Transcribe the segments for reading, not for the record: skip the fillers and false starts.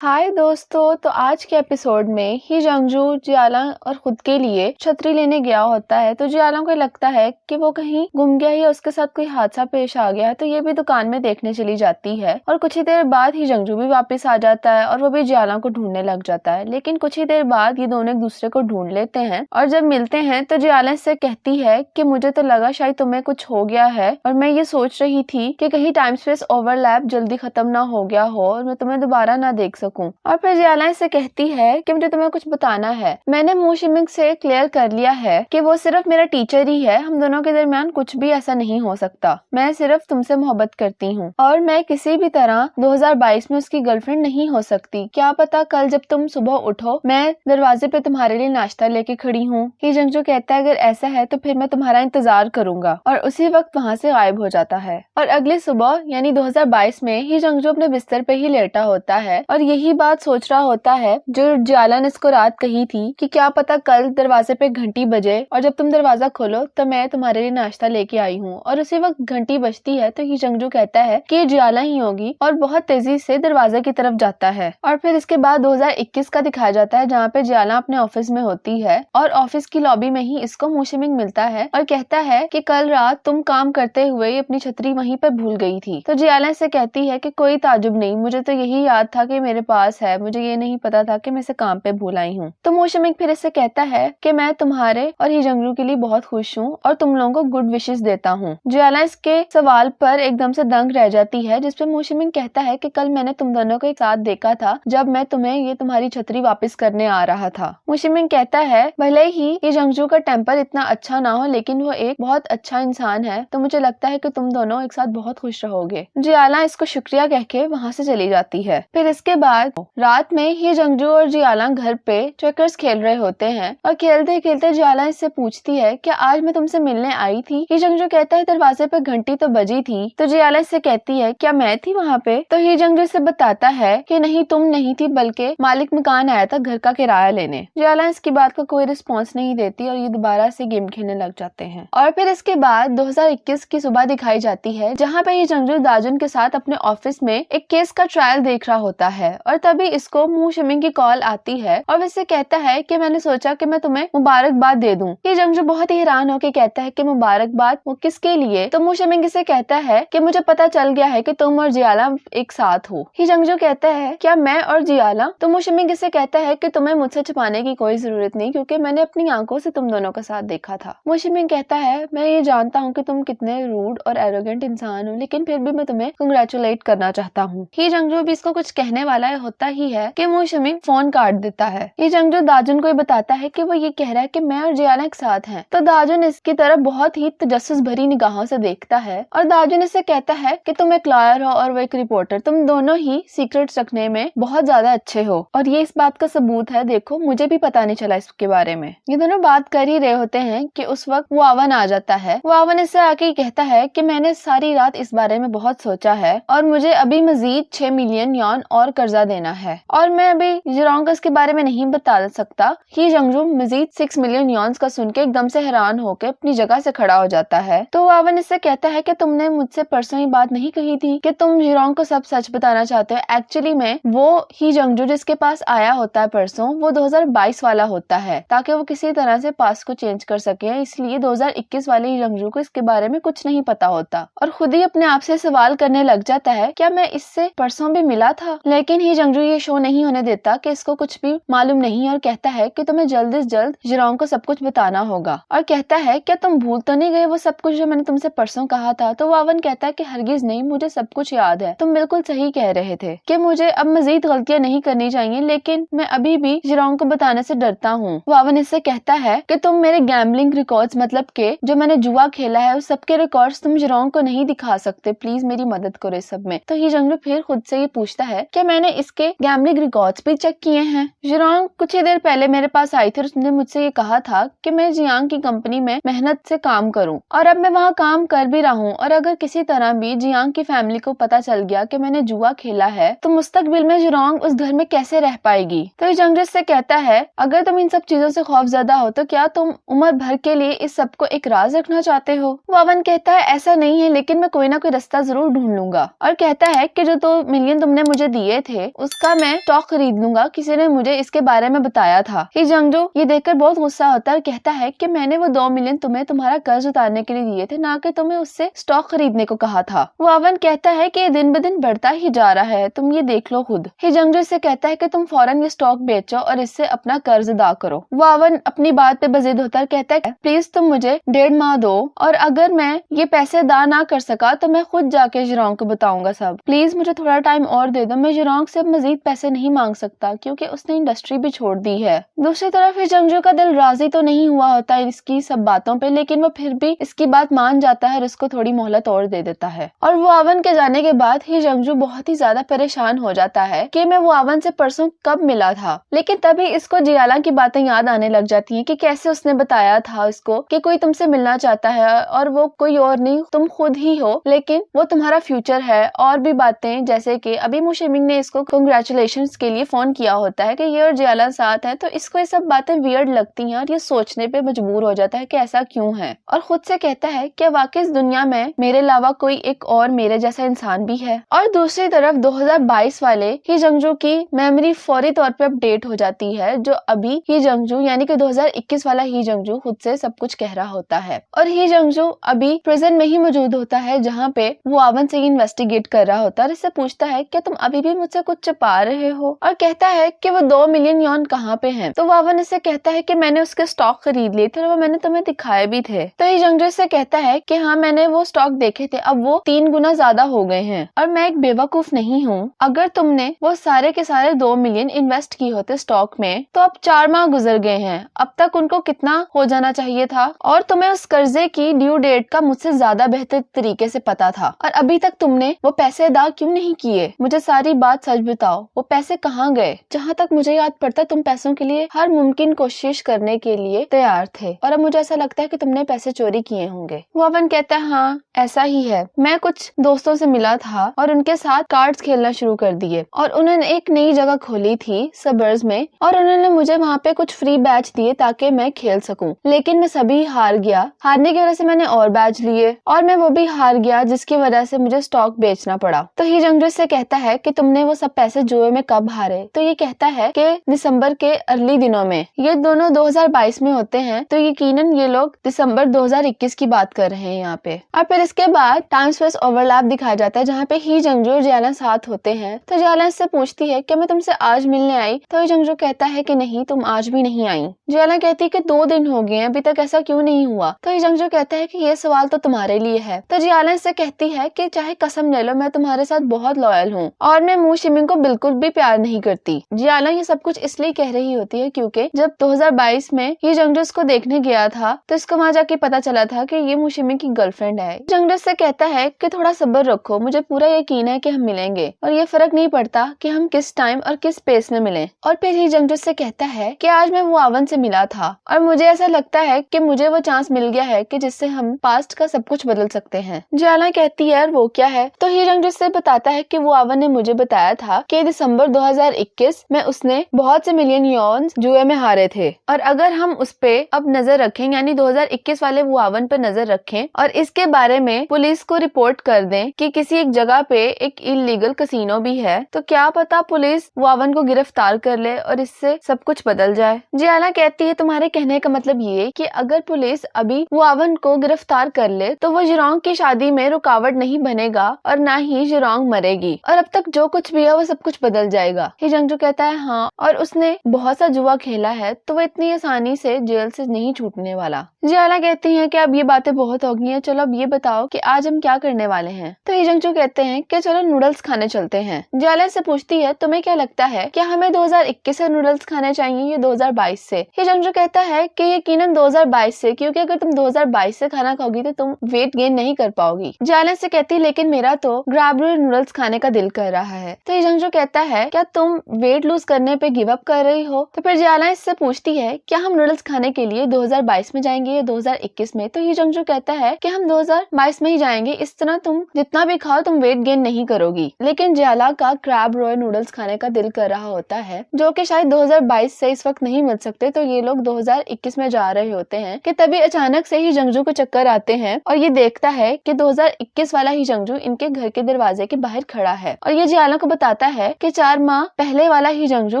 हाय दोस्तों, तो आज के एपिसोड में ही जंगजू जियाला और खुद के लिए छतरी लेने गया होता है। तो जियाला को लगता है कि वो कहीं गुम गया है या उसके साथ कोई हादसा पेश आ गया है, तो ये भी दुकान में देखने चली जाती है। और कुछ ही देर बाद ही जंगजू भी वापस आ जाता है और वो भी जियाला को ढूंढने लग जाता है। लेकिन कुछ ही देर बाद ये दोनों एक दूसरे को ढूंढ लेते हैं और जब मिलते हैं तो जियाला इससे कहती है कि मुझे तो लगा शायद तुम्हें कुछ हो गया है और मैं ये सोच रही थी कि कहीं टाइम स्पेस ओवरलैप जल्दी खत्म ना हो गया हो और मैं तुम्हें दोबारा ना देख सकूं। और फिर जियाला इससे कहती है कि मुझे तुम्हें कुछ बताना है। मैंने मू शिमिंग से क्लियर कर लिया है कि वो सिर्फ मेरा टीचर ही है, हम दोनों के दरमियान कुछ भी ऐसा नहीं हो सकता। मैं सिर्फ तुमसे मोहब्बत करती हूँ और मैं किसी भी तरह 2022 में उसकी गर्लफ्रेंड नहीं हो सकती। क्या पता कल जब तुम सुबह उठो मैं दरवाजे पे तुम्हारे लिए नाश्ता लेके खड़ी हूँ। ही जंगजू कहता है अगर ऐसा है तो फिर मैं तुम्हारा इंतजार करूंगा और उसी वक्त वहाँ से गायब हो जाता है। और अगली सुबह यानी 2022 में ही जंगजू अपने बिस्तर पे ही लेटा होता है और यही बात सोच रहा होता है जो जियाला ने इसको रात कही थी कि क्या पता कल दरवाजे पे घंटी बजे और जब तुम दरवाजा खोलो तो मैं तुम्हारे लिए नाश्ता लेके आई हूँ। और उसी वक्त घंटी बजती है तो ही जंगजू कहता है कि जियाला ही होगी और बहुत तेजी से दरवाजे की तरफ जाता है। और फिर इसके बाद 2021 का दिखाया जाता है जहाँ पे जियाला अपने ऑफिस में होती है और ऑफिस की लॉबी में ही इसको मू शिमिंग मिलता है और कहता है कि कल रात तुम काम करते हुए अपनी छतरी वहीं पर भूल गई थी। तो जियाला इससे कहती है कि कोई ताजुब नहीं, मुझे तो यही याद था कि मेरे पास है, मुझे ये नहीं पता था कि मैं इसे काम पे भूल आई हूँ। तो मू शिमिंग फिर इससे कहता है कि मैं तुम्हारे और ही जंगजू के लिए बहुत खुश हूँ और तुम लोगों को गुड विशेस देता हूँ। जियाला इसके सवाल पर एकदम से दंग रह जाती है जिसपे मू शिमिंग कहता है कि कल मैंने तुम दोनों को एक साथ देखा था जब मैं तुम्हें ये तुम्हारी छतरी वापस करने आ रहा था। मू शिमिंग कहता है भले ही ये जंगजू का टेम्पर इतना अच्छा ना हो लेकिन वो एक बहुत अच्छा इंसान है, तो मुझे लगता है कि तुम दोनों एक साथ बहुत खुश रहोगे। जियाला इसको शुक्रिया कह के वहाँ से चली जाती है। फिर इसके बाद रात में ही जंगजू और जियाला घर पे चेकर्स खेल रहे होते हैं और खेलते खेलते जियाला इससे पूछती है कि आज मैं तुमसे मिलने आई थी। ही जंगजू कहता है दरवाजे पे घंटी तो बजी थी। तो जियाला इससे कहती है क्या मैं थी वहाँ पे? तो ही जंगजू से बताता है कि नहीं तुम नहीं थी बल्कि मालिक मकान आया था घर का किराया लेने। जियाला इसकी बात का कोई रिस्पॉन्स नहीं देती और ये दोबारा से गेम खेलने लग जाते हैं। और फिर इसके बाद 2021 की सुबह दिखाई जाती है जहाँ पे ये जंगजू दाजुन के साथ अपने ऑफिस में एक केस का ट्रायल देख रहा होता है और तभी इसको मू शिमिंग की कॉल आती है और वैसे कहता है कि मैंने सोचा कि मैं तुम्हें मुबारकबाद दे दूं। ये जंगजू बहुत ही हैरान होकर कहता है कि मुबारकबाद वो किसके लिए? तो मू शिमिंग इसे कहता है कि मुझे पता चल गया है कि तुम और जियाला एक साथ हो। ही जंगजू कहता है क्या मैं और जियाला? तो मू शिमिंग इसे कहता है कि तुम्हें मुझसे छुपाने की कोई जरूरत नहीं क्योंकि मैंने अपनी आंखों से तुम दोनों का साथ देखा था। मू शिमिंग कहता है मैं ये जानता हूँ कि तुम कितने रूड और एरोगेंट इंसान हो लेकिन फिर भी मैं तुम्हें कंग्रेचुलेट करना चाहता हूँ। ही जंगजू भी इसको कुछ कहने वाला होता ही है कि मू शिमिंग फोन काट देता है। ये जंगजू दाजुन को बताता है कि वो ये कह रहा है कि मैं और जियाला एक साथ हैं। तो दाजुन इसकी तरफ बहुत ही तजस्सुस भरी निगाहों से देखता है और दाजुन इससे कहता है कि तुम एक लॉयर हो और वो एक रिपोर्टर, तुम दोनों ही सीक्रेट्स रखने में बहुत ज्यादा अच्छे हो और ये इस बात का सबूत है, देखो मुझे भी पता नहीं चला इसके बारे में। ये दोनों बात कर ही रहे होते हैं कि उस वक्त वो आवन आ जाता है। वो आवन इससे आके कहता है कि मैंने सारी रात इस बारे में बहुत सोचा है और मुझे अभी मजीद 6 मिलियन यॉन और कर्जा देना है और मैं अभी जिरोंग इसके बारे में नहीं बता सकता। ही जंगजू मजीद 6 मिलियन यॉन्स का सुन के एकदम से हैरान होकर अपनी जगह से खड़ा हो जाता है। तो आवन इससे कहता है कि तुमने मुझसे परसों ही बात नहीं कही थी कि तुम जिरोंग को सब सच बताना चाहते हो। एक्चुअली में वो ही जंगजू जिसके पास आया होता है परसों वो 2022 वाला होता है ताकि वो किसी तरह से पास को चेंज कर सके, इसलिए 2021 वाले ही जंगजू को इसके बारे में कुछ नहीं पता होता और खुद ही अपने आप से सवाल करने लग जाता है क्या मैं इससे परसों भी मिला था? लेकिन ही जंगजू ये शो नहीं होने देता कि इसको कुछ भी मालूम नहीं और कहता है कि तुम्हें जल्द से जल्द जिरोंग को सब कुछ बताना होगा और कहता है क्या तुम भूल तो नहीं गए वो सब कुछ जो मैंने तुमसे परसों कहा था? तो वावन कहता है कि हरगिज नहीं, मुझे सब कुछ याद है, तुम बिल्कुल सही कह रहे थे कि मुझे अब मजीद गलतियां नहीं करनी चाहिए लेकिन मैं अभी भी जिरोंग को बताने से डरता हूँ। वावन इससे कहता है कि तुम मेरे गैम्बलिंग रिकॉर्ड्स मतलब के जो मैंने जुआ खेला है उस सबके रिकॉर्ड्स तुम जिरोंग को नहीं दिखा सकते, प्लीज मेरी मदद करो इस सब में। तो ही जंगजू फिर खुद से ये पूछता है कि मैंने इसके गैम्बलिंग रिकॉर्ड्स भी चेक किए हैं। जिरोंग कुछ ही देर पहले मेरे पास आई थी और उसने मुझसे ये कहा था कि मैं जियांग की कंपनी में मेहनत से काम करूं और अब मैं वहाँ काम कर भी रहा हूँ और अगर किसी तरह भी जियांग की फैमिली को पता चल गया कि मैंने जुआ खेला है तो मुस्तकबिल में जिरोंग उस घर में कैसे रह पाएगी। तो ये जंगजू से कहता है अगर तुम इन सब चीजों से खौफजदा हो तो क्या तुम उम्र भर के लिए इस सब को एक राज रखना चाहते हो? वावन कहता है ऐसा नहीं है लेकिन मैं कोई ना कोई रास्ता जरूर ढूंढ लूंगा और कहता है कि जो 2 मिलियन तुमने मुझे दिए थे उसका मैं स्टॉक खरीद लूंगा, किसी ने मुझे इसके बारे में बताया था। ही जंगजू ये देखकर बहुत गुस्सा होता है और कहता है कि मैंने वो 2 मिलियन तुम्हें तुम्हारा कर्ज उतारने के लिए दिए थे, ना कि तुम्हें उससे स्टॉक खरीदने को कहा था। वावन कहता है कि ये दिन ब दिन बढ़ता ही जा रहा है, तुम ये देख लो खुद। ही जंगजू से कहता है कि तुम फौरन ये स्टॉक बेचो और इससे अपना कर्ज अदा करो। वावन अपनी बात पे बजिद होता है, कहता है प्लीज तुम मुझे 1.5 माह दो, और अगर मैं ये पैसे अदा ना कर सका तो मैं खुद जाके जिरोंग को बताऊंगा सब। प्लीज मुझे थोड़ा टाइम और दे दो, मैं जिरोंग से मजीद पैसे नहीं मांग सकता क्योंकि उसने इंडस्ट्री भी छोड़ दी है। दूसरी तरफ ही जंगजू का दिल राजी तो नहीं हुआ होता है इसकी सब बातों पे, लेकिन वो फिर भी इसकी बात मान जाता है और उसको थोड़ी मोहलत और दे देता है। और वो वावन के जाने के बाद ही जंगजू बहुत ही ज्यादा परेशान हो जाता है कि मैं वो वावन से परसों कब मिला था। लेकिन तभी इसको जियाला की बातें याद आने लग जाती हैं कि कैसे उसने बताया था इसको कि कोई तुमसे मिलना चाहता है और वो कोई और नहीं तुम खुद ही हो, लेकिन वो तुम्हारा फ्यूचर है। और भी बातें जैसे कि अभी मुशिमिंग ने इसको कांग्रेचुलेशंस के लिए फोन किया होता है कि ये और जियाला साथ है, तो इसको ये सब बातें वियर्ड लगती हैं और ये सोचने पे मजबूर हो जाता है कि ऐसा क्यों है, और खुद से कहता है कि वाकई इस दुनिया में मेरे अलावा कोई एक और मेरे जैसा इंसान भी है। और दूसरी तरफ 2022 वाले ही जंगजू की मेमोरी फौरी तौर पे अपडेट हो जाती है, जो अभी ही जंगजू यानी कि 2021 वाला ही जंगजू खुद से सब कुछ कह रहा होता है। और ही जंगजू अभी प्रिजन में ही मौजूद होता है जहाँ पे वो वावन से इन्वेस्टिगेट कर रहा होता है और इससे पूछता है कि तुम अभी भी मुझसे कुछ छुपा रहे हो, और कहता है कि वो 2 मिलियन यॉन कहाँ पे हैं। तो वावन इससे कहता है कि मैंने उसके स्टॉक खरीद लिए थे और वो मैंने तुम्हें दिखाए भी थे। तो ही जंगजू से कहता है कि हाँ मैंने वो स्टॉक देखे थे, अब वो 3 गुना ज्यादा हो गए हैं और मैं एक बेवकूफ नहीं हूँ। अगर तुमने वो सारे के सारे 2 मिलियन इन्वेस्ट किए होते स्टॉक में तो अब 4 माह गुजर गए हैं, अब तक उनको कितना हो जाना चाहिए था, और तुम्हें उस कर्जे की ड्यू डेट का मुझसे ज्यादा बेहतर तरीके से पता था, और अभी तक तुमने वो पैसे अदा क्यों नहीं किए। मुझे सारी बात सच बताओ, वो पैसे कहाँ गए। जहाँ तक मुझे याद पड़ता तुम पैसों के लिए हर मुमकिन कोशिश करने के लिए तैयार थे, और अब मुझे ऐसा लगता है कि तुमने पैसे चोरी किए होंगे। वावन कहता है हाँ ऐसा ही है, मैं कुछ दोस्तों से मिला था और उनके साथ कार्ड्स खेलना शुरू कर दिए, और उन्होंने एक नई जगह खोली थी सबर्स में, और उन्होंने मुझे वहाँ पे कुछ फ्री बैच दिए ताकि मैं खेल सकूं, लेकिन मैं सभी हार गया। हारने की वजह से मैंने और बैच लिए और मैं वो भी हार गया, जिसकी वजह से मुझे स्टॉक बेचना पड़ा। तो ही जंगजू से कहता है कि तुमने वो सब पैसे जुए में कब हारे। तो ये कहता है कि दिसंबर के अर्ली दिनों में, ये दोनों 2022 में होते हैं, तो यकीनन ये लोग दिसंबर 2021 की बात कर रहे हैं यहाँ पे। और फिर इसके बाद टाइम स्पेस ओवरलैप दिखाया जाता है जहाँ पे ही जंगजू और जियाला साथ होते हैं। तो जियाला इससे पूछती है कि मैं तुमसे आज मिलने आई, तो ही जंगजू कहता है कि नहीं तुम आज भी नहीं आई। जियाला कहती है कि 2 दिन हो गए अभी तक ऐसा क्यों नहीं हुआ। तो ही जंगजू कहता है कि ये सवाल तो तुम्हारे लिए है। तो जियाला इससे कहती है कि चाहे कसम ले लो मैं तुम्हारे साथ बहुत लॉयल हूँ और मैं मुशिमिंग को बिल्कुल भी प्यार नहीं करती। जियाला ये सब कुछ इसलिए कह रही होती है क्योंकि जब 2022 में ये जंगजू इसको देखने गया था तो इसको वहाँ जाके पता चला था कि ये मुशिमिंग की गर्लफ्रेंड है। जंगजू से कहता है कि थोड़ा सब्र रखो, मुझे पूरा यकीन है कि हम मिलेंगे और ये फर्क नहीं पड़ता कि हम किस टाइम और किस स्पेस में मिलें। और फिर ही जंगजू से कहता है कि आज मैं वो वावन से मिला था और मुझे ऐसा लगता है कि मुझे वो चांस मिल गया है कि जिससे हम पास्ट का सब कुछ बदल सकते हैं। जियाला कहती है वो क्या है। तो ही जंगजू से बताता है कि वो वावन ने मुझे बताया था कि दिसंबर 2021 में उसने बहुत से मिलियन यॉन जुए में हारे थे, और अगर हम उस पे अब नजर रखें यानी 2021 वाले वो वावन पे नजर रखें और इसके बारे में पुलिस को रिपोर्ट कर दें कि किसी एक जगह पे एक इलीगल कसिनो भी है, तो क्या पता पुलिस वावन को गिरफ्तार कर ले और इससे सब कुछ बदल जाए। जियाला कहती है तुम्हारे कहने का मतलब ये कि अगर पुलिस अभी वावन को गिरफ्तार कर ले तो वो जिरोंग की शादी में रुकावट नहीं बनेगा और ना ही जिरोंग मरेगी, और अब तक जो कुछ भी है वो सब कुछ बदल जाएगा। ही जंगजू कहता है हाँ, और उसने बहुत सा जुआ खेला है तो वो इतनी आसानी से जेल से नहीं छूटने वाला। जियाला कहती है कि अब ये बातें बहुत हो गई हैं, चलो अब ये बताओ कि आज हम क्या करने वाले हैं। तो ही जंगजू कहते हैं कि चलो नूडल्स खाने चलते हैं। जियाला से पूछती है तुम्हें क्या लगता है कि हमें 2021 से नूडल्स खाने चाहिए या 2022 से। ही जंगजू कहता है कि यकीनन 2022 से, क्योंकि अगर तुम 2022 से खाना खाओगी तो तुम वेट गेन नहीं कर पाओगी। जियाला से कहती है लेकिन मेरा तो ग्राबरू नूडल्स खाने का दिल कर रहा है। तो ही जंगजू कहता है क्या तुम वेट लूज करने पे गिव अप कर रही हो। तो फिर जियाला इससे पूछती है क्या हम नूडल्स खाने के लिए 2022 में जाएंगे या 2021 में। तो ही जंगजू कहता है कि हम 2022 में ही जाएंगे, इस तरह तुम जितना भी खाओ तुम वेट गेन नहीं करोगी। लेकिन जियाला का क्रैब रॉय नूडल्स खाने का दिल कर रहा होता है जो कि शायद 2022 से इस वक्त नहीं मिल सकते, तो ये लोग 2021 में जा रहे होते हैं कि तभी अचानक से ही जंगजू को चक्कर आते हैं और ये देखता है कि 2021 वाला ही जंगजू इनके घर के दरवाजे के बाहर खड़ा है, और ये जियाला को बताता बताता है कि 4 माह पहले वाला ही जंगजू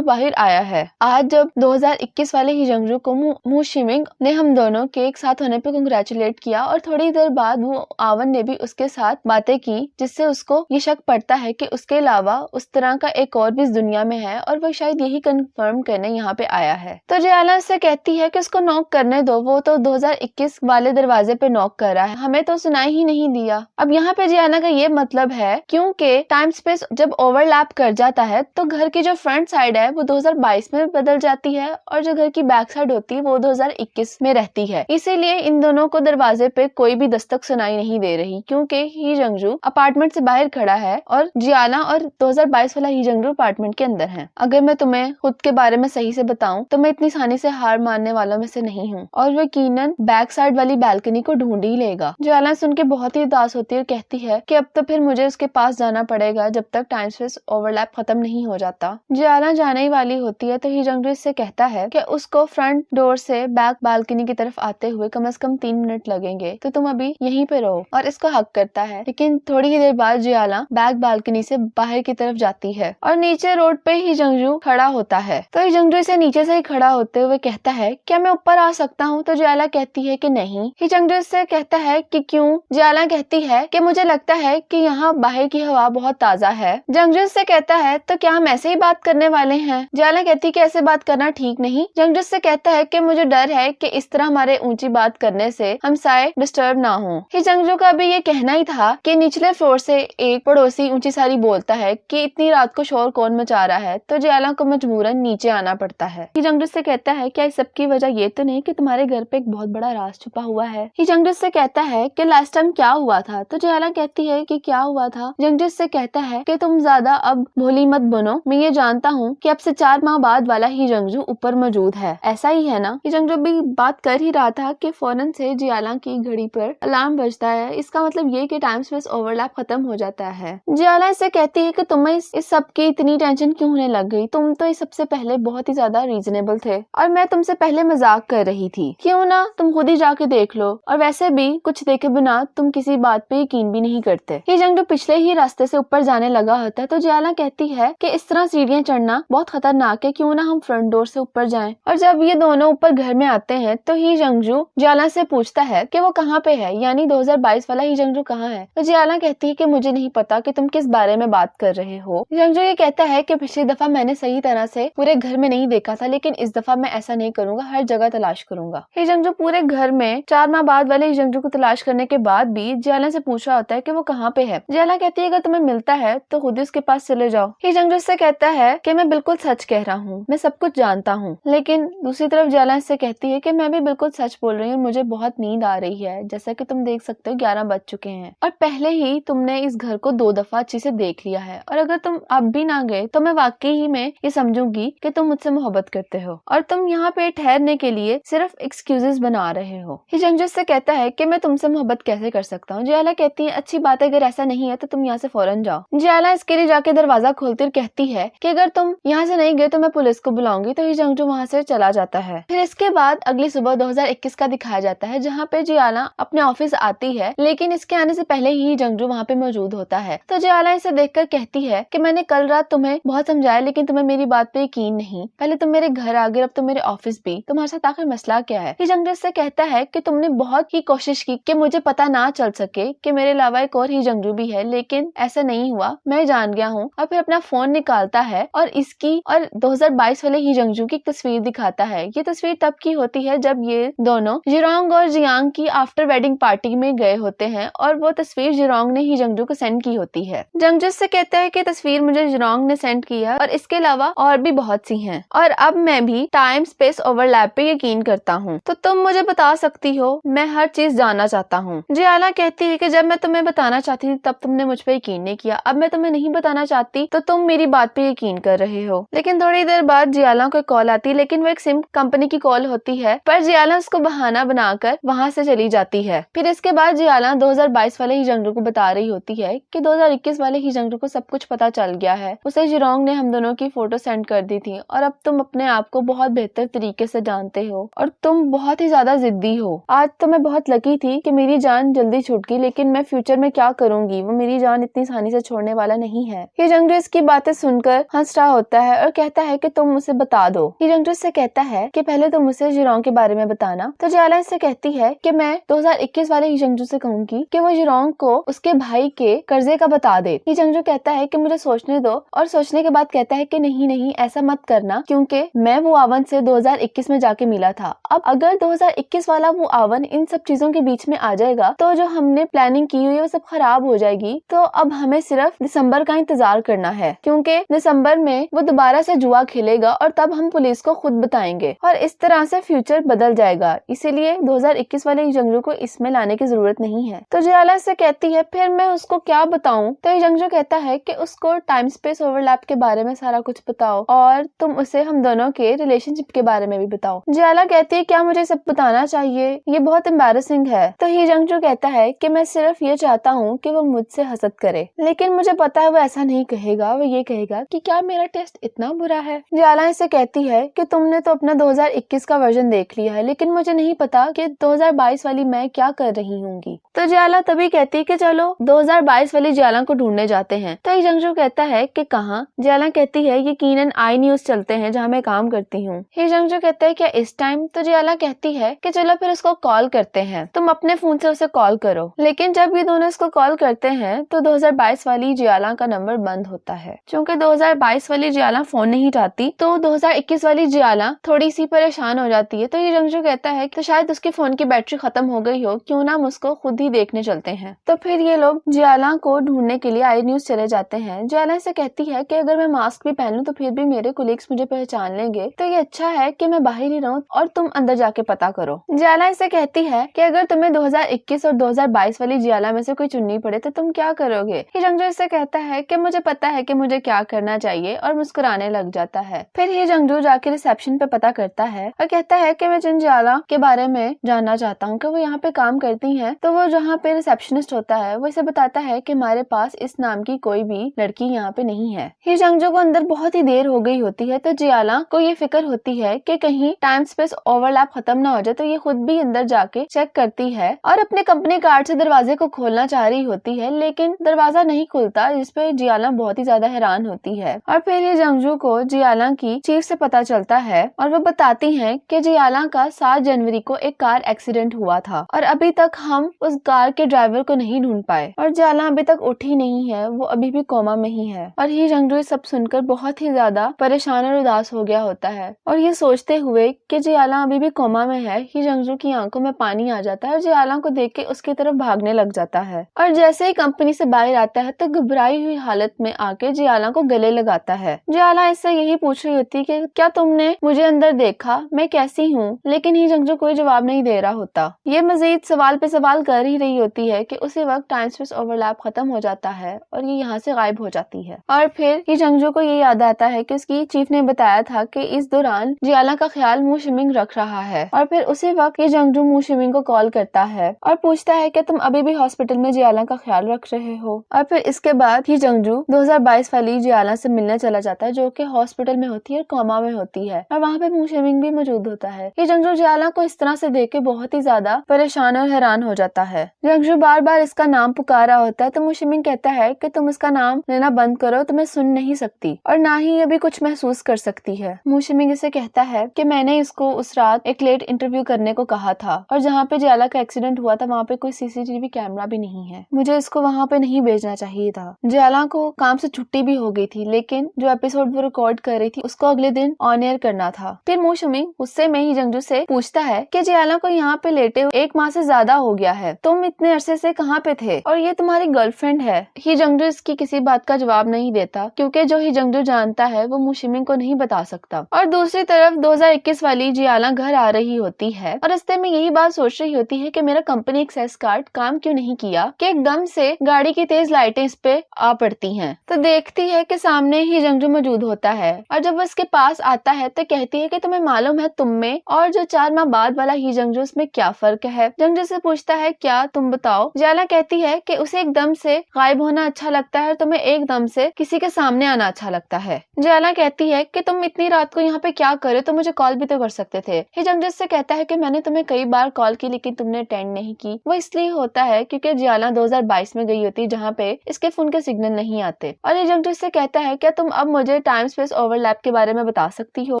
बाहर आया है। आज जब 2021 वाले ही जंगजू को मू शिमिंग ने हम दोनों के एक साथ होने पे कंग्रेचुलेट किया और थोड़ी देर बाद वो आवन ने भी उसके साथ बातें की, जिससे उसको ये शक पड़ता है कि उसके अलावा उस तरह का एक और भी इस दुनिया में है और वो शायद यही कंफर्म करने यहाँ पे आया है। तो जियाला उससे कहती है कि उसको नॉक करने दो, वो तो 2021 वाले दरवाजे पे नॉक कर रहा है, हमें तो सुनाई ही नहीं दिया। अब यहाँ पे जियाना का ये मतलब है क्योंकि टाइम स्पेस जब ओवरलैप कर जाता है तो घर की जो फ्रंट साइड है वो 2022 में बदल जाती है और जो घर की बैक साइड होती है वो 2021 में रहती है। इसीलिए इन दोनों को दरवाजे पे कोई भी दस्तक सुनाई नहीं दे रही क्योंकि ही जंगजू अपार्टमेंट से बाहर खड़ा है और जियाला और 2022 वाला ही जंगजू अपार्टमेंट के अंदर है। अगर मैं तुम्हें खुद के बारे में सही से बताऊं तो मैं इतनी आसानी से हार मानने वालों में से नहीं हूँ और वो यकीनन बैक साइड वाली बैल्कनी को ढूंढ ही लेगा। जियाला सुन के बहुत ही उदास होती है और कहती है कि अब तो फिर मुझे उसके पास जाना पड़ेगा जब तक टाइम स्पेस ओवरलैप खत्म नहीं हो जाता। जियाला जाने ही वाली होती है तो ही जंगजू इससे कहता है कि उसको फ्रंट डोर से बैक बालकनी की तरफ आते हुए कम से कम 3 मिनट लगेंगे, तो तुम अभी यहीं पे रहो, और इसको हक करता है। लेकिन थोड़ी ही देर बाद जियाला बैक बालकनी से बाहर की तरफ जाती है और नीचे रोड पे ही जंगजू खड़ा होता है। तो ही जंगजू इसे नीचे से ही खड़ा होते हुए कहता है क्या मैं ऊपर आ सकता हूँ? तो जियाला कहती है कि नहीं। ही जंगजू इससे कहता है कि क्यों? जियाला कहती है कि मुझे लगता है कि यहाँ बाहर की हवा बहुत ताजा है। जंगजू इससे कहता है तो क्या हम ऐसे ही बात करने वाले हैं? जियाला कहती है कि ऐसे बात करना ठीक नहीं। जंगजू इससे कहता है कि मुझे डर है कि इस तरह हमारे ऊंची बात करने से हम सारे डिस्टर्ब ना हो। ही जंगजू का भी ये कहना ही था कि निचले फ्लोर से एक पड़ोसी ऊंची सारी बोलता है कि इतनी रात को शोर कौन मचा रहा है, तो जियाला को मजबूरन नीचे आना पड़ता है। ही जंगजू से कहता है क्या इस सब की वजह ये तो नहीं कि तुम्हारे घर पे एक बहुत बड़ा राज छुपा हुआ है? ही जंगजू से कहता है कि लास्ट टाइम क्या हुआ था? तो जियाला कहती है कि क्या हुआ था? जंगजू से कहता है कि तुम ज्यादा अब भोली मत बनो, मैं ये जानता हूँ कि अब से 4 माह बाद वाला ही जंगजू ऊपर मौजूद है, ऐसा ही है ना? ही जंगजू भी बात कर ही रहा था कि फौरन से जियाला की घड़ी पर अलार्म बजता है। इसका मतलब ये कि टाइम स्पेस ओवरलैप खत्म हो जाता है। जियाला इससे कहती है कि तुम्हें इस सब की इतनी टेंशन क्यों होने लग गई? तुम तो इस सबसे पहले बहुत ही ज्यादा रीजनेबल थे और मैं तुमसे पहले मजाक कर रही थी। क्यों ना तुम खुद ही जाके देख लो, और वैसे भी कुछ देखे बिना तुम किसी बात पे यकीन भी नहीं करते। ये जंगजू पिछले ही रास्ते से ऊपर जाने लगा होता है तो जियाला कहती है कि इस तरह सीढ़ियां चढ़ना बहुत खतरनाक है, क्यों ना हम फ्रंट डोर से ऊपर जाएं। और जब ये दोनों ऊपर घर में आते हैं तो ही जंगजू जियाला से पूछता है कि वो कहाँ पे है, यानी 2022 वाला ही जंगजू कहाँ है? तो जियाला कहती है कि मुझे नहीं पता कि तुम किस बारे में बात कर रहे हो। जंगजू ये कहता है कि पिछली दफा मैंने सही तरह से पूरे घर में नहीं देखा था, लेकिन इस दफा मैं ऐसा नहीं करूंगा, हर जगह तलाश करूंगा। ही जंगजू पूरे घर में 4 माह बाद वाले जंगजू को तलाश करने के बाद भी जियाला से पूछ रहा होता है कि वो कहाँ पे है। जियाला कहती है अगर तुम्हें मिलता है तो खुद ही उसके पास चले जाओ। ही जंगजू से कहता है कि मैं बिल्कुल सच कह रहा हूँ, मैं सब कुछ जानता हूँ। लेकिन दूसरी तरफ जियाला इससे कहती है कि मैं भी बिल्कुल सच बोल रही हूँ, मुझे बहुत नींद आ रही है, जैसा कि तुम देख सकते हो 11 बज चुके हैं और पहले ही तुमने इस घर को 2 दफा अच्छी से देख लिया है, और अगर तुम अब भी ना गए तो मैं वाकई ही में ये समझूंगी कि तुम मुझसे मोहब्बत करते हो और तुम यहाँ पे ठहरने के लिए सिर्फ एक्सक्यूजेस बना रहे हो। ही जंगजू से कहता है कि मैं तुमसे मोहब्बत कैसे कर सकता हूँ। जियाला कहती है अच्छी बात है, अगर ऐसा नहीं है तो तुम यहाँ से फौरन जाओ। जियाला इसके लिए जाके दरवाजा खोलती और कहती है कि अगर तुम यहाँ से नहीं गए तो मैं पुलिस को बुलाऊंगी। तो ही जंगजू वहाँ से चला जाता है। फिर इसके बाद अगली सुबह 2021 का दिखाया जाता है, जहाँ पे जियाला अपने ऑफिस आती है, लेकिन इसके आने से पहले ही जंगजू वहाँ पे मौजूद होता है। तो जियाला इसे देखकर कहती है कि मैंने कल रात तुम्हें बहुत समझाया, लेकिन तुम्हें मेरी बात पे यकीन नहीं। पहले तुम मेरे घर आ गए, अब तुम मेरे ऑफिस भी। तुम्हारे साथ आखिर मसला क्या है? जंगजू से कहता है कि तुमने बहुत ही कोशिश की कि मुझे पता ना चल सके कि मेरे अलावा एक और ही जंगजू भी है, लेकिन ऐसा नहीं हुआ, मैं जान गया हूँ। और फिर अपना फोन निकालता है और इसकी और 2022 वाले ही जंगजू की तस्वीर दिखाता है। ये तस्वीर तब की होती है जब ये दोनों जिरोंग और जियांग की आफ्टर वेडिंग पार्टी में गए होते हैं, और वो तस्वीर जिरोंग ने ही जंगजू को सेंड की होती है। जंगजू से कहता है कि तस्वीर मुझे जिरोंग ने सेंड की है और इसके अलावा और भी बहुत सी हैं, और अब मैं भी टाइम स्पेस ओवरलैप पे यकीन करता हूँ, तो तुम मुझे बता सकती हो, मैं हर चीज जानना चाहता हूँ। जियाला कहती है कि जब मैं तुम्हें बताना चाहती थी तब तुमने मुझ पे यकीन नहीं किया, अब मैं तुम्हें नहीं बताना चाहती तो तुम मेरी बात पे यकीन कर रहे हो। लेकिन थोड़ी देर बाद जियाला को कॉल आती है, लेकिन वो एक सिम कंपनी की कॉल होती है, पर जियाला उसको बहाना बनाकर वहाँ से चली जाती है। फिर इसके बाद जियाला 2022 वाले ही जंगजू को बता रही होती है कि 2021 वाले ही जंगजू को सब कुछ पता चल गया है, उसे जिरोंग ने हम दोनों की फोटो सेंड कर दी थी, और अब तुम अपने आप को बहुत बेहतर तरीके से जानते हो और तुम बहुत ही ज्यादा जिद्दी हो। आज तो मैं बहुत लकी थी कि मेरी जान जल्दी छूट गई, लेकिन मैं फ्यूचर में क्या करूंगी, वो मेरी जान इतनी आसानी से छोड़ने वाला नहीं है। ये जंगजू इसकी बातें सुनकर हंस रहा होता है और कहता है कि तुम मुझे बता दो। ही जंगजू से कहता है कि पहले तुम मुझे जिरोंग के बारे में बताना। तो जियाला इससे कहती है कि मैं 2021 वाले ही जंगजू से कहूंगी कि वो जिरोंग को उसके भाई के कर्जे का बता दे। ही जंगजू कहता है कि मुझे सोचने दो और सोचने के बाद कहता है कि नहीं ऐसा मत करना, क्योंकि मैं वो आवन से 2021 में जाके मिला था। अब अगर 2021 वाला वो आवन इन सब चीजों के बीच में आ जाएगा तो जो हमने प्लानिंग की हुई है वो सब खराब हो जाएगी। तो अब हमें सिर्फ दिसंबर का इंतजार करना है, क्योंकि दिसंबर में वो दोबारा से जुआ खेलेगा और तब हम पुलिस को खुद बताएंगे और इस तरह से फ्यूचर बदल जाएगा। इसीलिए 2021 वाले जंगजू को इसमें लाने की जरूरत नहीं है। तो जियाला से कहती है फिर मैं उसको क्या बताऊं? तो ये जंगजू कहता है कि उसको टाइम स्पेस ओवरलैप के बारे में सारा कुछ बताओ और तुम उसे हम दोनों के रिलेशनशिप के बारे में भी बताओ। जियाला कहती है क्या मुझे सब बताना चाहिए? ये बहुत एम्बैरेसिंग है। तो ही जंगजू कहता है कि मैं सिर्फ ये चाहता हूँ कि वो मुझसे हसद करे, लेकिन मुझे पता है वो ऐसा नहीं कहेगा। वो ये कहेगा कि क्या मेरा टेस्ट इतना बुरा है? जियाला इसे कहती है कि तुमने तो अपना 2021 का वर्जन देख लिया है, लेकिन मुझे नहीं पता कि 2022 वाली मैं क्या कर रही हूँगी। तो जियाला तभी कहती है कि चलो 2022 वाली जियाला को ढूंढने जाते हैं। तो ही जंगजू कहता है कि कहाँ? जियाला कहती है यकीनन आई न्यूज चलते हैं जहाँ मैं काम करती हूँ। ही जंगजू कहता है क्या इस टाइम? तो जियाला कहती है कि चलो फिर उसको कॉल करते हैं, तुम अपने फोन से उसे कॉल करो। लेकिन जब ये दोनों इसको कॉल करते हैं तो 2022 वाली जियाला का नंबर बंद होता है। क्योंकि 2022 वाली जियाला फोन नहीं उठाती तो 2021 वाली जियाला थोड़ी सी परेशान हो जाती है। तो ये जंगजू कहता है कि शायद उसके फोन की बैटरी खत्म हो गई हो, क्यों ना हम उसको खुद ही देखने चलते हैं। तो फिर ये लोग जियाला को ढूंढने के लिए आई न्यूज चले जाते हैं। जियाला से कहती है कि अगर मैं मास्क भी पहन लूं तो फिर भी मेरे कोलीग्स मुझे पहचान लेंगे, तो ये अच्छा है कि मैं बाहर ही रहूं और तुम अंदर जाके पता करो। जियाला इसे कहती है कि अगर तुम्हें 2021 और 2022 वाली जियाला में से कोई चुननी पड़े तो तुम क्या करोगे? ही जंगजू इससे कहता है कि मुझे पता है कि मुझे क्या करना चाहिए और मुस्कुराने लग जाता है। फिर ही जंगजू जाके रिसेप्शन पे पता करता है और कहता है कि मैं जिन जियाला के बारे में जानना चाहता हूँ कि वो यहाँ पे काम करती हैं। तो वो जहाँ पे रिसेप्शनिस्ट होता है वो इसे बताता है कि हमारे पास इस नाम की कोई भी लड़की यहाँ पे नहीं है। ही जंगजू को अंदर बहुत ही देर हो गई होती है, तो जियाला को ये फिक्र होती है कि कहीं टाइम स्पेस ओवरलैप खत्म ना हो जाए। तो ये खुद भी अंदर जाके चेक करती है और अपने कंपनी कार्ड से दरवाजे को खोलना चाह रही होती है, लेकिन दरवाजा नहीं खुलता, जिसपे जियाला बहुत ही ज्यादा हैरान होती है। और फिर ये जंगजू को जियाला की चीफ से पता चलता है और वो बताती है कि जियाला का 7 जनवरी को एक कार एक्सीडेंट हुआ था और अभी तक हम उस कार के ड्राइवर को नहीं ढूंढ पाए और जियाला अभी तक उठी नहीं है, वो अभी भी कोमा में ही है। और ही जंगजू सब सुनकर बहुत ही ज्यादा परेशान और उदास हो गया होता है और ये सोचते हुए कि जियाला अभी भी कोमा में है, ही जंगजू की आंखों में पानी आ जाता है और जियाला को देख के उसकी तरफ भागने लग जाता है। और जैसे ही कंपनी से बाहर आता है तो घबराई हुई हालत में आके जियाला को गले लगाता है। जियाला इससे यही पूछ रही होती कि क्या तुमने मुझे अंदर देखा, मैं कैसी हूँ? लेकिन ही जंगजू कोई जवाब नहीं दे रहा होता। ये मजीद सवाल पे सवाल कर ही रही होती है कि उसी वक्त टाइम स्पेस ओवरलैप खत्म हो जाता है और ये यहाँ से गायब हो जाती है। और फिर ही जंगजू को ये याद आता है कि उसकी चीफ ने बताया था कि इस दौरान जियाला का ख्याल मू शिमिंग रख रहा है। और फिर उसी वक्त ये जंगजू मू शिमिंग को कॉल करता है और पूछता है कि तुम अभी भी हॉस्पिटल में जियाला का ख्याल रख रहे हो। और फिर इसके बाद ही जंगजू 2022 वाली जियाला से मिलने चला जाता है, जो कि हॉस्पिटल में होती है और कोमा में होती है और वहाँ पे मू शिमिंग भी मौजूद होता है। ये जंगजू जियाला को इस तरह से देख के बहुत ही ज्यादा परेशान और हैरान हो जाता है। जंगजू बार बार इसका नाम पुकारा होता है तो मू शिमिंग कहता है कि तुम इसका नाम लेना बंद करो, तो मैं सुन नहीं सकती और ना ही अभी कुछ महसूस कर सकती है। मू शिमिंग इसे कहता है कि मैंने इसको उस रात एक लेट इंटरव्यू करने को कहा था और जहाँ पे जियाला का एक्सीडेंट हुआ था वहाँ पे कोई सीसीटीवी कैमरा भी नहीं है, मुझे इसको वहाँ पे नहीं भेजना चाहिए था। जियाला को काम से छुट्टी भी हो गई थी, लेकिन जो एपिसोड वो रिकॉर्ड कर रही थी उसको अगले दिन ऑन एयर करना था। फिर मू शिमिंग गुस्से में ही जंगजू से पूछता है कि जियाला को यहाँ पे लेटे 1 माह से ज्यादा हो गया है, तुम इतने अरसे से कहाँ पे थे और ये तुम्हारी गर्लफ्रेंड है। ही जंगजू इसकी किसी बात का जवाब नहीं देता, क्योंकि जो ही जंगजू जानता है वो मू शिमिंग को नहीं बता सकता। और दूसरी तरफ 2021 वाली जियाला घर आ रही होती है और रास्ते में यही बात सोच रही होती है कि मेरा कंपनी एक्सेस कार्ड काम क्यों नहीं किया कि एकदम से गाड़ी की तेज लाइटें इस पे आ पड़ती हैं। तो देखती है कि सामने ही जंगजू मौजूद होता है और जब वो इसके पास आता है तो कहती है कि तुम्हें मालूम है तुम में और जो 4 माह बाद वाला ही जंगजू उसमें क्या फर्क है? जंगजू से पूछता है क्या तुम बताओ। जियाला कहती है कि उसे एकदम से गायब होना अच्छा लगता है और तुम्हें एकदम से किसी के सामने आना अच्छा लगता है। जियाला कहती है कि तुम इतनी रात को यहाँ पे क्या करे, तो मुझे कॉल भी तो कर सकते थे। ही जंगजू से कहता है कि मैंने तुम्हें कई बार कॉल की लेकिन तुमने अटेंड नहीं की। वो इसलिए होता है क्योंकि जियाला 2022 में गई होती जहाँ पे इसके फोन के सिग्नल नहीं आते और ही जंगजू इससे कहता है क्या तुम अब मुझे टाइम स्पेस ओवरलैप के बारे में बता सकती हो।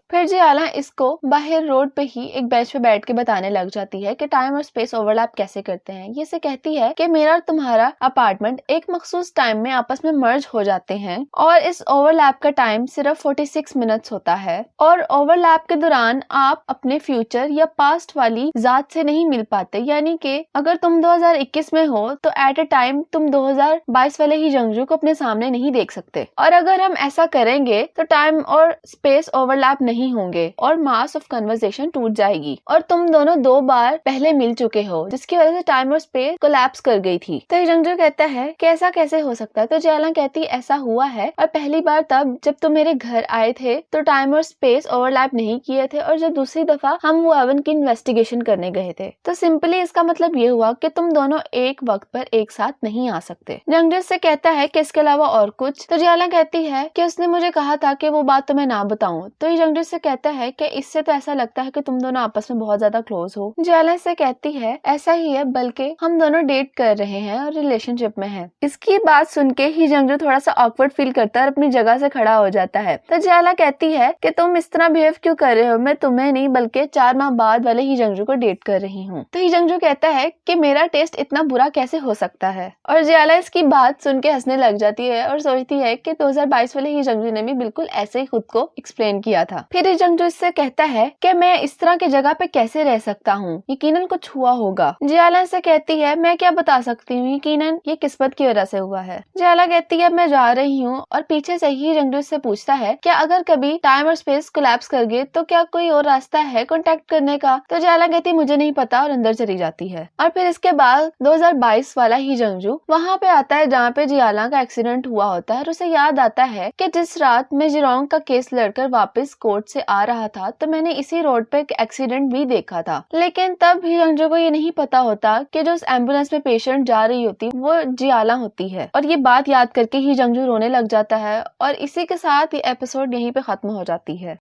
फिर जियाला इसको बाहर रोड पे ही एक बेंच पे बैठ के बताने लग जाती है कि टाइम और स्पेस ओवरलैप कैसे करते हैं। ये से कहती है कि मेरा और तुम्हारा अपार्टमेंट एक मखसूस टाइम में आपस में मर्ज हो जाते हैं और इस ओवरलैप का टाइम सिर्फ 46 मिनट्स होता है और ओवरलैप के दौरान आप अपने फ्यूचर या पास्ट वाली जात से नहीं मिल पाते, यानी कि अगर तुम 2021 में हो तो एट ए टाइम तुम 2022 वाले ही जंगजू को अपने सामने नहीं देख सकते और अगर हम ऐसा करेंगे तो टाइम और स्पेस ओवरलैप नहीं होंगे और मास ऑफ कन्वर्सेशन टूट जाएगी और तुम दोनों 2 बार पहले मिल चुके हो जिसकी वजह से टाइम और स्पेस कोलैप्स कर गई थी। तो जंगजू कहता है कि ऐसा कैसे हो सकता है। तो जियाला कहती ऐसा हुआ है और पहली बार तब जब तुम मेरे घर आए थे तो टाइम और स्पेस ओवरलैप नहीं किए थे और जब दूसरी दफा हम वो ओवन की इन्वेस्टिगेशन करने गए थे तो सिंपली इसका मतलब ये हुआ कि तुम दोनों एक वक्त पर एक साथ नहीं आ सकते। जंगजू से कहता है कि इसके अलावा और कुछ। तो जियाला कहती है कि उसने मुझे कहा था कि वो बात तो मैं ना बताऊं। तो जंगजू से कहता है कि इससे तो ऐसा लगता है कि तुम दोनों आपस में बहुत ज्यादा क्लोज हो। जियाला से कहती है ऐसा ही है, बल्कि हम दोनों डेट कर रहे हैं और रिलेशनशिप में हैं। इसकी बात सुन के ही जंगजू थोड़ा सा ऑकवर्ड फील करता है और अपनी जगह से खड़ा हो जाता है। तो जियाला कहती है कि तुम इस तरह बिहेव क्यों कर रहे हो, मैं तुम्हें नहीं बल्कि 4 माह बाद वाले ही जंगजू को डेट कर रही हूँ। तो ही जंगजू कहता है कि मेरा टेस्ट इतना बुरा कैसे हो सकता है और जियाला इसकी बात सुन के हंसने लग जाती है और सोचती है कि 2022 वाले ही जंगजू ने भी बिल्कुल ऐसे ही खुद को एक्सप्लेन किया था। फिर ही जंगजू इससे कहता है कि मैं इस तरह की जगह पे कैसे रह सकता हूँ, यकीनन कुछ हुआ होगा। जियाला से कहती है मैं क्या बता सकती हूँ, यकीनन ये किस्मत की वजह से हुआ है। जियाला कहती है मैं जा रही हूँ और पीछे से ही जंगजू से पूछता है क्या अगर कभी टाइम और स्पेस कोलैप्स कर गए तो क्या कोई और रास्ता है कांटेक्ट करने का। तो जियाला कहती मुझे नहीं पता और अंदर चली जाती है। और फिर इसके बाद 2022 वाला ही जंगजू वहाँ पे आता है जहाँ पे जियाला का एक्सीडेंट हुआ होता है और उसे याद आता है कि जिस रात मैं जिरोंग का केस लड़कर वापस कोर्ट से आ रहा था तो मैंने इसी रोड पे एक एक्सीडेंट भी देखा था। लेकिन तब ही जंगजू को ये नहीं पता होता कि जो उस एम्बुलेंस में पेशेंट जा रही होती वो जियाला होती है और ये बात याद करके ही जंगजू रोने लग जाता है और इसी के साथ ये एपिसोड यहीं पे खत्म हो जाती है।